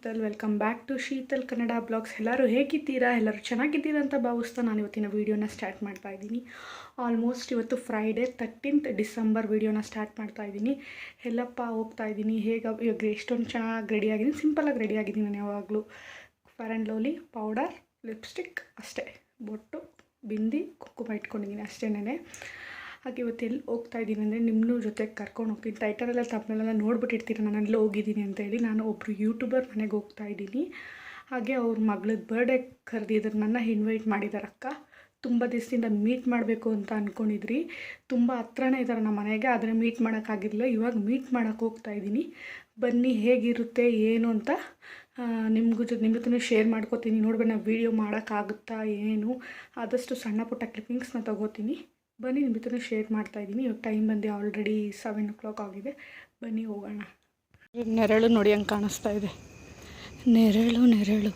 Sheetal. Welcome back to Sheetal Kannada blogs. ಎಲ್ಲರೂ ಹೇಗಿದ್ದೀರಾ? ಎಲ್ಲರೂ ಚೆನ್ನಾಗಿದ್ದೀರಾ ಅಂತ ಭಾವಿಸ್ತಾ ನಾನು ಇವತ್ತಿನ ವೀಡಿಯೋನ ಸ್ಟಾರ್ಟ್ ಮಾಡ್ತಾ ಇದ್ದೀನಿ. ಆಲ್ಮೋಸ್ಟ್ ಇವತ್ತು ಫ್ರೈಡೇ 13th ಡಿಸೆಂಬರ್ ವೀಡಿಯೋನ ಸ್ಟಾರ್ಟ್ ಮಾಡ್ತಾ ಇದ್ದೀನಿ. ಎಲ್ಲಪ್ಪ ಹೋಗ್ತಾ ಇದ್ದೀನಿ, ಇವಾಗ ಎಷ್ಟೊಂದು ಚೆನ್ನಾಗಿ ರೆಡಿಯಾಗಿದ್ದೀನಿ. ಸಿಂಪಲಾಗಿ ರೆಡಿಯಾಗಿದ್ದೀನಿ ನಾನು ಯಾವಾಗಲೂ. Fair and lovely, powder, lipstick ಅಷ್ಟೇ, ಬೊಟ್ಟು, ಬಿಂದಿ, ಕುಂಕುಮ ಇಟ್ಕೊಂಡಿದ್ದೀನಿ ಅಷ್ಟೇನೆ. ಹಾಗೆ ಇವತ್ತು ಎಲ್ಲಿ ಹೋಗ್ತಾ ಇದ್ದೀನಿ ಅಂದರೆ ನಿಮ್ಮನ್ನೂ ಜೊತೆಗೆ ಕರ್ಕೊಂಡು ಹೋಗ್ತೀನಿ. ಟೈಟಲೆಲ್ಲ ತಪ್ಪನೆಲ್ಲ ನೋಡ್ಬಿಟ್ಟಿರ್ತೀರ ನಾನು ಎಲ್ಲಿ ಹೋಗಿದ್ದೀನಿ ಅಂತೇಳಿ. ನಾನು ಒಬ್ಬರು ಯೂಟ್ಯೂಬರ್ ಮನೆಗೆ ಹೋಗ್ತಾ ಇದ್ದೀನಿ. ಹಾಗೆ ಅವ್ರ ಮಗಳದ್ದು ಬರ್ಡೇ ಕರೆದಿದ್ರು, ನನ್ನ ಇನ್ವೈಟ್ ಮಾಡಿದ್ದಾರೆ ಅಕ್ಕ. ತುಂಬ ದಿವಸದಿಂದ ಮೀಟ್ ಮಾಡಬೇಕು ಅಂತ ಅಂದ್ಕೊಂಡಿದ್ರಿ. ತುಂಬ ಹತ್ರನೇ ಇದ್ದಾರೆ ನಮ್ಮ ಮನೆಗೆ, ಆದರೆ ಮೀಟ್ ಮಾಡೋಕ್ಕಾಗಿರಲಿಲ್ಲ. ಇವಾಗ ಮೀಟ್ ಮಾಡೋಕ್ಕೆ ಹೋಗ್ತಾ ಇದ್ದೀನಿ. ಬನ್ನಿ, ಹೇಗಿರುತ್ತೆ ಏನು ಅಂತ ನಿಮ್ಮ ಜೊತೆ ಶೇರ್ ಮಾಡ್ಕೋತೀನಿ. ನೋಡ್ಬೇಡಿ ನಾನು ವೀಡಿಯೋ ಮಾಡೋಕ್ಕಾಗುತ್ತಾ ಏನು, ಆದಷ್ಟು ಸಣ್ಣ ಪುಟ್ಟ ಕ್ಲಿಪ್ಪಿಂಗ್ಸ್ನ ತೊಗೋತೀನಿ. ಬನ್ನಿ, ನಿಮ್ಮ ಜೊತೆ ಶೇರ್ ಮಾಡ್ತಾಯಿದ್ದೀನಿ. ಇವಾಗ ಟೈಮ್ ಬಂದು ಆಲ್ರೆಡಿ 7 o'clock ಆಗಿದೆ. ಬನ್ನಿ ಹೋಗೋಣ. ನೆರಳು ನೋಡಿ ಹಂಗೆ ಕಾಣಿಸ್ತಾ ಇದೆ. ನೆರಳು ನೆರಳು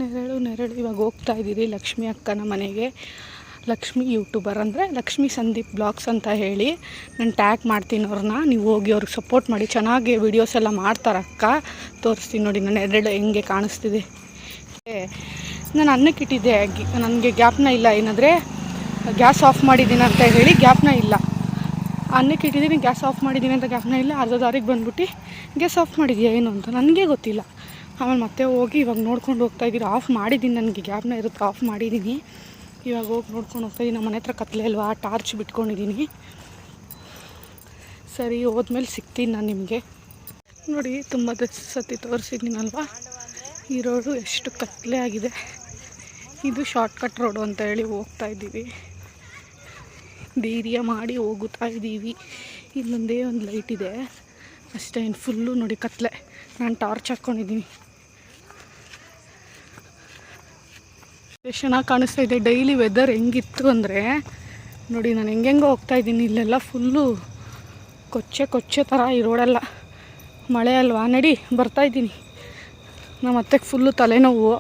ನೆರಳು ನೆರಳು. ಇವಾಗ ಹೋಗ್ತಾ ಇದ್ದೀರಿ ಲಕ್ಷ್ಮಿ ಅಕ್ಕನ ಮನೆಗೆ. ಲಕ್ಷ್ಮಿ ಯೂಟ್ಯೂಬರ್ ಅಂದರೆ ಲಕ್ಷ್ಮಿ ಸಂದೀಪ್ ಬ್ಲಾಗ್ಸ್ ಅಂತ ಹೇಳಿ ನಾನು ಟ್ಯಾಗ್ ಮಾಡ್ತೀನಿ ಅವ್ರನ್ನ. ನೀವು ಹೋಗಿ ಅವ್ರಿಗೆ ಸಪೋರ್ಟ್ ಮಾಡಿ. ಚೆನ್ನಾಗಿ ವೀಡಿಯೋಸ್ ಎಲ್ಲ ಮಾಡ್ತಾರಕ್ಕ. ತೋರಿಸ್ತೀನಿ ನೋಡಿ ನಾನು ನೆರಳು ಹೆಂಗೆ ಕಾಣಿಸ್ತಿದೆ. ನಾನು ಅನ್ನಕ್ಕೆ ಇಟ್ಟಿದ್ದೆ, ನನಗೆ ಜ್ಞಾಪನ ಇಲ್ಲ. ಏನಾದರೆ ಗ್ಯಾಸ್ ಆಫ್ ಮಾಡಿದ್ದೀನಿ ಅಂತ ಹೇಳಿ ಜ್ಞಾಪನ ಇಲ್ಲ. ಅನ್ನಕ್ಕೆ ಇಟ್ಟಿದ್ದೀನಿ, ಗ್ಯಾಸ್ ಆಫ್ ಮಾಡಿದ್ದೀನಿ ಅಂತ ಜ್ಞಾಪನ ಇಲ್ಲ. ಅರ್ಧ ದಾರಿಗೆ ಬಂದ್ಬಿಟ್ಟು ಗ್ಯಾಸ್ ಆಫ್ ಮಾಡಿದ್ಯಾ ಏನು ಅಂತ ನನಗೆ ಗೊತ್ತಿಲ್ಲ. ಆಮೇಲೆ ಮತ್ತೆ ಹೋಗಿ ಇವಾಗ ನೋಡ್ಕೊಂಡು ಹೋಗ್ತಾಯಿದ್ದೀನಿ. ಆಫ್ ಮಾಡಿದ್ದೀನಿ, ನನಗೆ ಜ್ಞಾಪನ ಇರುತ್ತೆ, ಆಫ್ ಮಾಡಿದ್ದೀನಿ. ಇವಾಗ ಹೋಗಿ ನೋಡ್ಕೊಂಡು ಹೋಗ್ತಾಯಿದ್ದೀನಿ. ನಮ್ಮ ಮನೆ ಹತ್ರ ಕತ್ಲೆ ಅಲ್ವಾ, ಟಾರ್ಚ್ ಬಿಟ್ಕೊಂಡಿದ್ದೀನಿ. ಸರಿ, ಹೋದ್ಮೇಲೆ ಸಿಗ್ತೀನಿ ನಾನು ನಿಮಗೆ. ನೋಡಿ, ತುಂಬ ಸತಿ ತೋರಿಸಿದ್ದೀನಲ್ವಾ, ಈ ರೋಡು ಎಷ್ಟು ಕತ್ಲೆ ಆಗಿದೆ. ಇದು ಶಾರ್ಟ್ಕಟ್ ರೋಡು ಅಂತ ಹೇಳಿ ಹೋಗ್ತಾ ಇದ್ದೀವಿ. ಧೈರ್ಯ ಮಾಡಿ ಹೋಗುತ್ತಾ ಇದ್ದೀವಿ. ಇಲ್ಲೊಂದೇ ಒಂದು ಲೈಟ್ ಇದೆ ಅಷ್ಟೇ, ಇನ್ನು ಫುಲ್ಲು ನೋಡಿ ಕತ್ಲೆ. ನಾನು ಟಾರ್ಚ್ ಹಾಕ್ಕೊಂಡಿದ್ದೀನಿ. ಎಷ್ಟು ಚೆನ್ನಾಗಿ ಕಾಣಿಸ್ತಾ ಇದೆ. ಡೈಲಿ ವೆದರ್ ಹೆಂಗಿತ್ತು ಅಂದರೆ ನೋಡಿ, ನಾನು ಹೆಂಗೆಂಗೋ ಹೋಗ್ತಾಯಿದ್ದೀನಿ. ಇಲ್ಲೆಲ್ಲ ಫುಲ್ಲು ಕೊಚ್ಚೆ ಥರ ಈ ರೋಡೆಲ್ಲ. ಮಳೆ ಅಲ್ವಾ, ನಡಿ ಬರ್ತಾಯಿದ್ದೀನಿ. ನಮ್ಮ ಅತ್ತೆಗೆ ಫುಲ್ಲು ತಲೆನೋವು,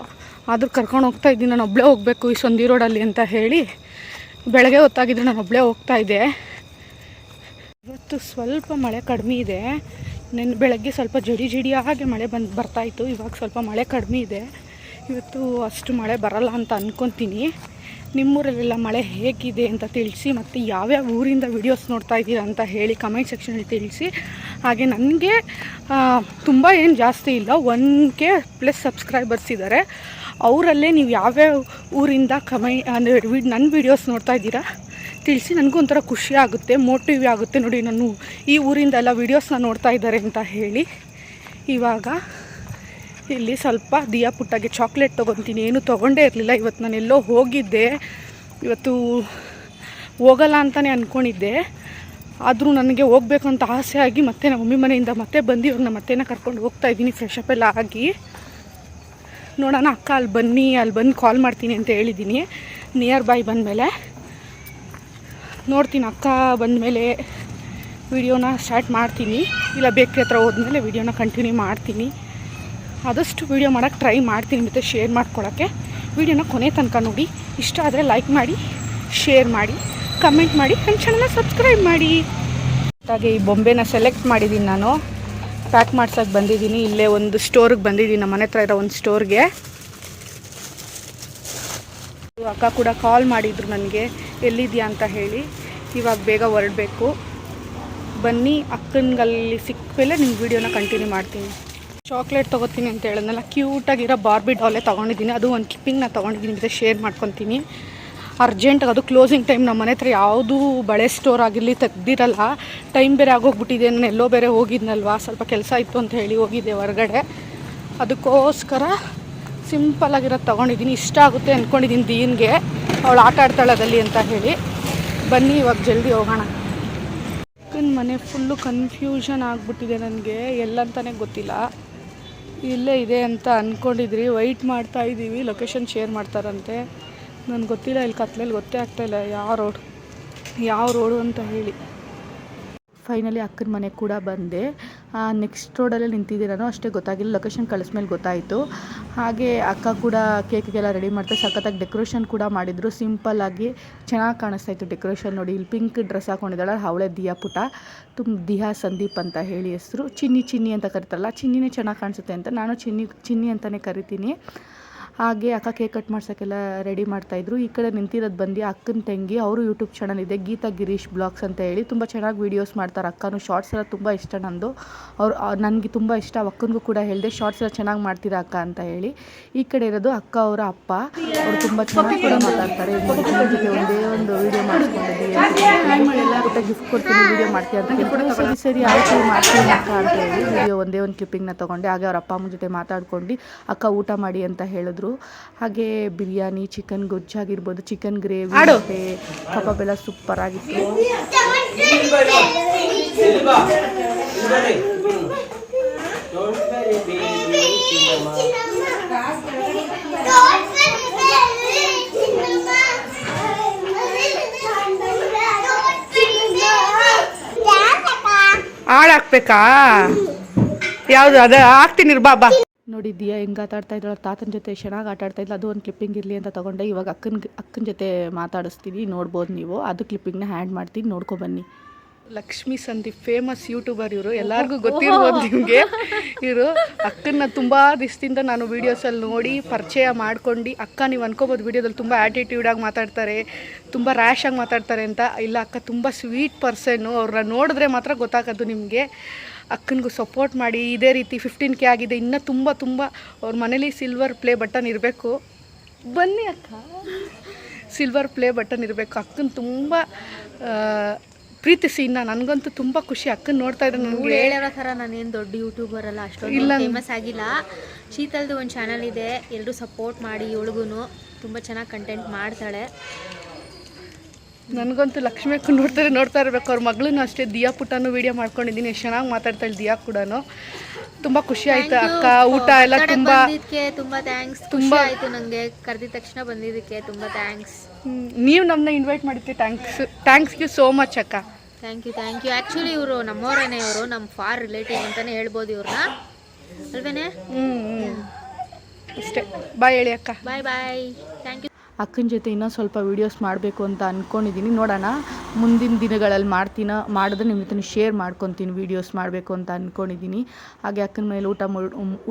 ಆದರೂ ಕರ್ಕೊಂಡು ಹೋಗ್ತಾಯಿದ್ದೀನಿ. ನಾನು ಒಬ್ಬಳೇ ಹೋಗಬೇಕು ಈ ಸಂದಿ ರೋಡಲ್ಲಿ ಅಂತ ಹೇಳಿ ಬೆಳಗ್ಗೆ ಹೊತ್ತಾಗಿದ್ದರೆ ನಾನು ಒಬ್ಬಳೇ ಹೋಗ್ತಾಯಿದ್ದೆ. ಇವತ್ತು ಸ್ವಲ್ಪ ಮಳೆ ಕಡಿಮೆ ಇದೆ. ಬೆಳಗ್ಗೆ ಸ್ವಲ್ಪ ಜಡಿ ಹಾಗೆ ಮಳೆ ಬರ್ತಾಯಿತ್ತು. ಇವಾಗ ಸ್ವಲ್ಪ ಮಳೆ ಕಡಿಮೆ ಇದೆ. ಇವತ್ತು ಅಷ್ಟು ಮಳೆ ಬರಲ್ಲ ಅಂತ ಅಂದ್ಕೊತೀನಿ. ನಿಮ್ಮೂರಲ್ಲೆಲ್ಲ ಮಳೆ ಹೇಗಿದೆ ಅಂತ ತಿಳಿಸಿ, ಮತ್ತು ಯಾವ್ಯಾವ ಊರಿಂದ ವೀಡಿಯೋಸ್ ನೋಡ್ತಾ ಇದ್ದೀರಾ ಅಂತ ಹೇಳಿ ಕಮೆಂಟ್ ಸೆಕ್ಷನಲ್ಲಿ ತಿಳಿಸಿ. ಹಾಗೆ ನನಗೆ ತುಂಬ ಏನು ಜಾಸ್ತಿ ಇಲ್ಲ, 1K+ ಸಬ್ಸ್ಕ್ರೈಬರ್ಸ್ ಇದ್ದಾರೆ. ಅವರಲ್ಲೇ ನೀವು ಯಾವ್ಯಾವ ಊರಿಂದ ಅಂದರೆ ನನ್ನ ವೀಡಿಯೋಸ್ ನೋಡ್ತಾ ಇದ್ದೀರಾ ತಿಳಿಸಿ. ನನಗೂ ಒಂಥರ ಖುಷಿ ಆಗುತ್ತೆ, ಮೋಟಿವ್ ಆಗುತ್ತೆ. ನೋಡಿ, ನಾನು ಈ ಊರಿಂದ ಎಲ್ಲ ವೀಡಿಯೋಸ್ನ ನೋಡ್ತಾ ಇದ್ದಾರೆ ಅಂತ ಹೇಳಿ. ಇವಾಗ ಇಲ್ಲಿ ಸ್ವಲ್ಪ ದಿಯಾ ಪುಟ್ಟಾಗೆ ಚಾಕ್ಲೇಟ್ ತೊಗೊತೀನಿ. ಏನೂ ತೊಗೊಂಡೇ ಇರಲಿಲ್ಲ. ಇವತ್ತು ನಾನು ಎಲ್ಲೋ ಹೋಗಿದ್ದೆ, ಇವತ್ತು ಹೋಗಲ್ಲ ಅಂತಲೇ ಅಂದ್ಕೊಂಡಿದ್ದೆ. ಆದರೂ ನನಗೆ ಹೋಗಬೇಕು ಅಂತ ಆಸೆ ಆಗಿ ಮತ್ತೆ ನಮ್ಮ ಮಮ್ಮಿ ಮನೆಯಿಂದ ಮತ್ತೆ ಬಂದು ಇವ್ರನ್ನ ಮತ್ತೇನ ಕರ್ಕೊಂಡು ಹೋಗ್ತಾಯಿದ್ದೀನಿ. ಫ್ರೆಶಪ್ ಎಲ್ಲ ಆಗಿ ನೋಡೋಣ. ಅಕ್ಕ ಅಲ್ಲಿ ಬಂದು ಕಾಲ್ ಮಾಡ್ತೀನಿ ಅಂತ ಹೇಳಿದ್ದೀನಿ. ನಿಯರ್ ಬೈ ಬಂದಮೇಲೆ ನೋಡ್ತೀನಿ. ಅಕ್ಕ ಬಂದಮೇಲೆ ವೀಡಿಯೋನ ಸ್ಟಾರ್ಟ್ ಮಾಡ್ತೀನಿ, ಇಲ್ಲ ಬೇಕ್ರಿ ಹತ್ರ ಹೋದ್ಮೇಲೆ ವೀಡಿಯೋನ ಕಂಟಿನ್ಯೂ ಮಾಡ್ತೀನಿ. ಆದಷ್ಟು ವೀಡಿಯೋ ಮಾಡೋಕ್ಕೆ ಟ್ರೈ ಮಾಡ್ತೀನಿ, ಮತ್ತು ಶೇರ್ ಮಾಡ್ಕೊಳ್ಳೋಕ್ಕೆ. ವೀಡಿಯೋನ ಕೊನೆ ತನಕ ನೋಡಿ. ಇಷ್ಟ ಆದರೆ ಲೈಕ್ ಮಾಡಿ, ಶೇರ್ ಮಾಡಿ, ಕಮೆಂಟ್ ಮಾಡಿ, ನನ್ನ ಚಾನಲ್ನ ಸಬ್ಸ್ಕ್ರೈಬ್ ಮಾಡಿ. ಹಾಗೆ ಈ ಬೊಂಬೆನ ಸೆಲೆಕ್ಟ್ ಮಾಡಿದ್ದೀನಿ, ನಾನು ಪ್ಯಾಕ್ ಮಾಡ್ಸೋಕ್ಕೆ ಬಂದಿದ್ದೀನಿ. ಇಲ್ಲೇ ಒಂದು ಸ್ಟೋರಿಗೆ ಬಂದಿದ್ದೀನಿ, ನಮ್ಮ ಮನೆ ಹತ್ರ ಇರೋ ಒಂದು ಸ್ಟೋರ್ಗೆ. ಅಕ್ಕ ಕೂಡ ಕಾಲ್ ಮಾಡಿದರು ನನಗೆ, ಎಲ್ಲಿದೆಯಾ ಅಂತ ಹೇಳಿ. ಇವಾಗ ಬೇಗ ಹೊರಡಬೇಕು. ಬನ್ನಿ, ಅಕ್ಕನಿಗಲ್ಲಿ ಸಿಕ್ಕ ಮೇಲೆ ನಿಮ್ಮ ವೀಡಿಯೋನ ಕಂಟಿನ್ಯೂ ಮಾಡ್ತೀನಿ. ಚಾಕ್ಲೇಟ್ ತೊಗೋತೀನಿ ಅಂತ ಹೇಳಿದ್ನಲ್ಲ, ಕ್ಯೂಟಾಗಿರೋ ಬಾರ್ಬಿ ಡಾಲೇ ತೊಗೊಂಡಿದ್ದೀನಿ. ಅದು ಒಂದು ಕಿಪ್ಪಿಂಗ್ನ ತೊಗೊಂಡಿದ್ದೀನಿ, ಮತ್ತು ಶೇರ್ ಮಾಡ್ಕೊತೀನಿ. ಅರ್ಜೆಂಟಾಗಿ ಅದು ಕ್ಲೋಸಿಂಗ್ ಟೈಮ್. ನಮ್ಮ ಮನೆ ಹತ್ರ ಯಾವುದೂ ಬಳೆ ಸ್ಟೋರ್ ಆಗಿರಲಿ ತೆಗ್ದಿರಲ್ಲ. ಟೈಮ್ ಬೇರೆ ಆಗೋಗ್ಬಿಟ್ಟಿದೆ. ನಾನು ಎಲ್ಲೋ ಬೇರೆ ಹೋಗಿದ್ನಲ್ವ, ಸ್ವಲ್ಪ ಕೆಲಸ ಇತ್ತು ಅಂತ ಹೇಳಿ ಹೋಗಿದ್ದೆ ಹೊರಗಡೆ. ಅದಕ್ಕೋಸ್ಕರ ಸಿಂಪಲ್ಲಾಗಿರೋದು ತೊಗೊಂಡಿದ್ದೀನಿ. ಇಷ್ಟ ಆಗುತ್ತೆ ಅಂದ್ಕೊಂಡಿದ್ದೀನಿ ದೀನ್ಗೆ, ಅವಳು ಆಟ ಆಡ್ತಾಳದಲ್ಲಿ ಅಂತ ಹೇಳಿ. ಬನ್ನಿ, ಇವಾಗ ಜಲ್ದಿ ಹೋಗೋಣ. ಅಕ್ಕನ ಮನೆ ಫುಲ್ಲು ಕನ್ಫ್ಯೂಷನ್ ಆಗಿಬಿಟ್ಟಿದೆ ನನಗೆ, ಎಲ್ಲಂತಲೇ ಗೊತ್ತಿಲ್ಲ. ಇಲ್ಲೇ ಇದೆ ಅಂತ ಅಂದ್ಕೊಂಡಿದ್ರಿ. ವೆಯ್ಟ್ ಮಾಡ್ತಾ ಇದ್ದೀವಿ, ಲೊಕೇಶನ್ ಶೇರ್ ಮಾಡ್ತಾರಂತೆ. ನನಗೆ ಗೊತ್ತಿಲ್ಲ, ಇಲ್ಲಿ ಕತ್ಲೆಯಲ್ಲಿ ಗೊತ್ತೇ ಆಗ್ತಾಯಿಲ್ಲ ಯಾವ ರೋಡು ಅಂತ ಹೇಳಿ. ಫೈನಲಿ ಅಕ್ಕನ ಮನೆ ಕೂಡ ಬಂದೆ. ನೆಕ್ಸ್ಟ್ ರೋಡಲ್ಲೇ ನಿಂತಿದ್ದೀರಾನೋ ಅಷ್ಟೇ ಗೊತ್ತಾಗಿಲ್ಲ, ಲೊಕೇಶನ್ ಕಳಿಸ್ಮೇಲೆ ಗೊತ್ತಾಯಿತು. ಹಾಗೆ ಅಕ್ಕ ಕೂಡ ಕೇಕ್ಗೆಲ್ಲ ರೆಡಿ ಮಾಡ್ತಾರೆ. ಸಖತ್ತಾಗಿ ಡೆಕೋರೇಷನ್ ಕೂಡ ಮಾಡಿದರು, ಸಿಂಪಲ್ಲಾಗಿ ಚೆನ್ನಾಗಿ ಕಾಣಿಸ್ತಾಯಿತ್ತು ಡೆಕೋರೇಷನ್. ನೋಡಿ ಇಲ್ಲಿ ಪಿಂಕ್ ಡ್ರೆಸ್ ಹಾಕೊಂಡಿದ್ದಾಳೆ, ಅವಳೇ ದಿಯಾ ಪುಟ. ದಿಯಾ ಸಂದೀಪ್ ಅಂತ ಹೇಳಿ ಹೆಸರು. ಚಿನ್ನಿ ಅಂತ ಕರಿತಾರಲ್ಲ, ಚಿನ್ನಿನೇ ಚೆನ್ನಾಗಿ ಕಾಣಿಸುತ್ತೆ ಅಂತ ನಾನು ಚಿನ್ನಿ ಅಂತಲೇ ಕರಿತೀನಿ. ಹಾಗೆ ಅಕ್ಕ ಕೇಕ್ ಕಟ್ ಮಾಡ್ಸೋಕ್ಕೆಲ್ಲ ರೆಡಿ ಮಾಡ್ತಾಯಿದ್ರು. ಈ ಕಡೆ ನಿಂತಿರೋದು ಬಂದು ಅಕ್ಕನ ತಂಗಿ, ಅವರು ಯೂಟ್ಯೂಬ್ ಚಾನಲ್ ಇದೆ, ಗೀತಾ ಗಿರೀಶ್ ಬ್ಲಾಗ್ಸ್ ಅಂತ ಹೇಳಿ. ತುಂಬ ಚೆನ್ನಾಗಿ ವೀಡಿಯೋಸ್ ಮಾಡ್ತಾರೆ ಅಕ್ಕನೂ. ಶಾರ್ಟ್ಸ್ ಎಲ್ಲ ತುಂಬ ಇಷ್ಟ ನಂದು. ನನಗೆ ತುಂಬ ಇಷ್ಟ. ಅಕ್ಕನಿಗೂ ಕೂಡ ಹೇಳಿದೆ ಶಾರ್ಟ್ಸ್ ಎಲ್ಲ ಚೆನ್ನಾಗಿ ಮಾಡ್ತೀರಾ ಅಕ್ಕ ಅಂತ ಹೇಳಿ. ಈ ಕಡೆ ಇರೋದು ಅಕ್ಕ ಅವರ ಅಪ್ಪ, ಅವರು ತುಂಬ ಚೆನ್ನಾಗಿ ಕೂಡ ಮಾತಾಡ್ತಾರೆ. ಜೊತೆ ಒಂದೇ ಒಂದು ವೀಡಿಯೋ ಮಾಡಿಸ್ಕೊಂಡಿದ್ದೀವಿ, ಪುಟ್ಟ ಗಿಫ್ಟ್ ಕೊಡ್ತೀನಿ ವೀಡಿಯೋ ಮಾಡ್ತೀವಿ ಅಂತ ಕೇಳ್ಕೊಂಡು ಸರಿ ಆಯಿತು ಮಾಡ್ತೀನಿ ಅಕ್ಕ ಅಂತ ಹೇಳಿ ವೀಡಿಯೋ ಒಂದೇ ಒಂದು ಕ್ಲಿಪ್ಪಿಂಗ್ನ ತೊಗೊಂಡೆ. ಹಾಗೆ ಅವ್ರ ಅಪ್ಪ ಅಮ್ಮನ ಜೊತೆ ಮಾತಾಡ್ಕೊಂಡು ಅಕ್ಕ ಊಟ ಮಾಡಿ ಅಂತ ಹೇಳಿದ್ರು. ಹಾಗೆ ಬಿರಿಯಾನಿ, ಚಿಕನ್ ಗೊಜ್ಜಾಗಿರ್ಬೋದು, ಚಿಕನ್ ಗ್ರೇವಿ ಮತ್ತು ಕಬಾಬ್ ಎಲ್ಲ ಸೂಪರ್ ಆಗಿತ್ತು. ಹಾಡು ಹಾಕ್ಬೇಕಾ? ಯಾವುದು ಅದು ಹಾಕ್ತೀನಿ ಬಾ. ನೋಡಿ ದಿಯಾ ಹೆಂಗೆ ಆಟಾಡ್ತಾ ಇದ್ದಾಳೆ ತಾತನ ಜೊತೆ, ಚೆನ್ನಾಗಿ ಆಟಾಡ್ತಾ ಇದ್ಲು. ಅದು ಒಂದು ಕ್ಲಿಪ್ಪಿಂಗ್ ಇರಲಿ ಅಂತ ತೊಗೊಂಡೆ. ಇವಾಗ ಅಕ್ಕನ ಜೊತೆ ಮಾತಾಡಿಸ್ತೀನಿ, ನೋಡ್ಬೋದು ನೀವು. ಅದು ಕ್ಲಿಪ್ಪಿಂಗ್ನ ಹ್ಯಾಂಡ್ ಮಾಡ್ತೀನಿ, ನೋಡ್ಕೊಬನ್ನಿ. ಲಕ್ಷ್ಮೀ ಸಂದೀಪ್ ಫೇಮಸ್ ಯೂಟ್ಯೂಬರ್ ಇವರು, ಎಲ್ಲರಿಗೂ ಗೊತ್ತಿರ್ಬೋದು ನಿಮಗೆ. ಇವರು ಅಕ್ಕನ ತುಂಬ ದಿವಸದಿಂದ ನಾನು ವೀಡಿಯೋಸಲ್ಲಿ ನೋಡಿ ಪರಿಚಯ ಮಾಡ್ಕೊಂಡು, ಅಕ್ಕ ನೀವು ಅನ್ಕೋಬೋದು ವೀಡಿಯೋದಲ್ಲಿ ತುಂಬ ಆ್ಯಟಿಟ್ಯೂಡಾಗಿ ಮಾತಾಡ್ತಾರೆ, ತುಂಬ ರ್ಯಾಶಾಗಿ ಮಾತಾಡ್ತಾರೆ ಅಂತ. ಇಲ್ಲ, ಅಕ್ಕ ತುಂಬ ಸ್ವೀಟ್ ಪರ್ಸನ್ನು. ಅವ್ರನ್ನ ನೋಡಿದ್ರೆ ಮಾತ್ರ ಗೊತ್ತಾಗೋದು ನಿಮಗೆ. ಅಕ್ಕನಿಗೂ ಸಪೋರ್ಟ್ ಮಾಡಿ. ಇದೇ ರೀತಿ 15K ಆಗಿದೆ, ಇನ್ನೂ ತುಂಬ ಅವ್ರ ಮನೇಲಿ ಸಿಲ್ವರ್ ಪ್ಲೇ ಬಟನ್ ಇರಬೇಕು. ಬನ್ನಿ ಅಕ್ಕ, ಸಿಲ್ವರ್ ಪ್ಲೇ ಬಟನ್ ಇರಬೇಕು. ಅಕ್ಕನ ತುಂಬ ಪ್ರೀತಿಸಿ. ಇನ್ನು ನನಗಂತೂ ತುಂಬ ಖುಷಿ ಅಕ್ಕನ ನೋಡ್ತಾ ಇದ್ರೆ. ನನಗೆ ಹೇಳೋ ಥರ ನಾನೇನು ದೊಡ್ಡ ಯೂಟ್ಯೂಬರ್ ಅಲ್ಲ, ಅಷ್ಟೊಂದು ಫೇಮಸ್ ಆಗಿಲ್ಲ. ಶೀತಲ್ದು ಒಂದು ಚಾನಲ್ ಇದೆ, ಎಲ್ಲರೂ ಸಪೋರ್ಟ್ ಮಾಡಿ. ಇವಳಿಗೂ ತುಂಬ ಚೆನ್ನಾಗಿ ಕಂಟೆಂಟ್ ಮಾಡ್ತಾಳೆ. ನನಗಂತೂ ಲಕ್ಷ್ಮಿ ಅಕ್ಕ ನೋಡ್ತಾ ಇರಬೇಕು. ಅವ್ರ ಮಗಳೂ ಅಷ್ಟೇ, ದಿಯಾ ಪುಟ್ಟನೂ ವೀಡಿಯೋ ಮಾಡ್ಕೊಂಡಿದ್ದೀನಿ. ಎಷ್ಟು ಚೆನ್ನಾಗಿ ಮಾತಾಡ್ತಾಳೆ ದಿಯಾ ಕೂಡ. ತುಂಬ ಖುಷಿ ಆಯಿತು ಅಕ್ಕ. ಊಟ ಎಲ್ಲ ತುಂಬ ಥ್ಯಾಂಕ್ಸ್. ತುಂಬ ಆಯಿತು ನನಗೆ, ಕರೆದಿದ ತಕ್ಷಣ ಬಂದಿದ್ದಕ್ಕೆ ತುಂಬ ಥ್ಯಾಂಕ್ಸ್. ನೀವು ನಮ್ಮನ್ನ ಇನ್ವೈಟ್ ಮಾಡಿದ್ದೆ, ಥ್ಯಾಂಕ್ಸ್ ಯು ಸೋ ಮಚ್ ಅಕ್ಕ. Thank you. ಆ್ಯಕ್ಚುಲಿ ಇವರು ನಮ್ಮವರೇನೆ, ಇವರು ನಮ್ಮ ಫಾರ್ ರಿಲೇಟಿವ್ ಅಂತಲೇ ಹೇಳ್ಬೋದು ಇವ್ರನ್ನ, ಅಲ್ವೇನೆ? ಅಷ್ಟೇ. ಬಾಯ್ ಹೇಳಿ ಅಕ್ಕ. ಬಾಯ್. Thank you. ಅಕ್ಕನ ಜೊತೆ ಇನ್ನೂ ಸ್ವಲ್ಪ ವೀಡಿಯೋಸ್ ಮಾಡಬೇಕು ಅಂತ ಅಂದ್ಕೊಂಡಿದ್ದೀನಿ. ನೋಡೋಣ ಮುಂದಿನ ದಿನಗಳಲ್ಲಿ ಮಾಡಿದ್ರೆ ನಿಮ್ಮ ಜೊತೆ ಶೇರ್ ಮಾಡ್ಕೊತೀನಿ. ವೀಡಿಯೋಸ್ ಮಾಡಬೇಕು ಅಂತ ಅಂದ್ಕೊಂಡಿದ್ದೀನಿ. ಹಾಗೆ ಅಕ್ಕನ ಮನೇಲಿ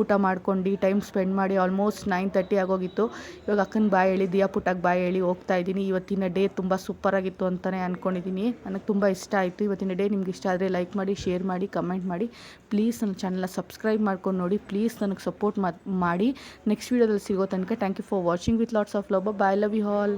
ಊಟ ಮಾಡ್ಕೊಂಡು ಟೈಮ್ ಸ್ಪೆಂಡ್ ಮಾಡಿ ಆಲ್ಮೋಸ್ಟ್ 9:30 ಆಗೋಗಿತ್ತು. ಇವಾಗ ಅಕ್ಕನ ಬಾಯ್ ಹೇಳಿ, ದಿಯಾ ಪುಟ್ಟಕ್ಕೆ ಬಾಯ್ ಹೇಳಿ ಹೋಗ್ತಾ ಇದ್ದೀನಿ. ಇವತ್ತಿನ ಡೇ ತುಂಬ ಸೂಪರಾಗಿತ್ತು ಅಂತಲೇ ಅಂದ್ಕೊಂಡಿದ್ದೀನಿ. ನನಗೆ ತುಂಬ ಇಷ್ಟ ಆಯಿತು ಇವತ್ತಿನ ಡೇ. ನಿಮ್ಗೆ ಇಷ್ಟ ಆದರೆ ಲೈಕ್ ಮಾಡಿ, ಶೇರ್ ಮಾಡಿ, ಕಮೆಂಟ್ ಮಾಡಿ. ಪ್ಲೀಸ್ ನನ್ನ ಚಾನಲ್ನ ಸಬ್ಸ್ಕ್ರೈಬ್ ಮಾಡ್ಕೊಂಡು ನೋಡಿ. ಪ್ಲೀಸ್ ನನಗೆ ಸಪೋರ್ಟ್ ಮಾಡಿ. ನೆಕ್ಸ್ಟ್ ವೀಡಿಯೋದಲ್ಲಿ ಸಿಗೋ ತನಕ thank you for watching with lots of love. Bye. Love you all.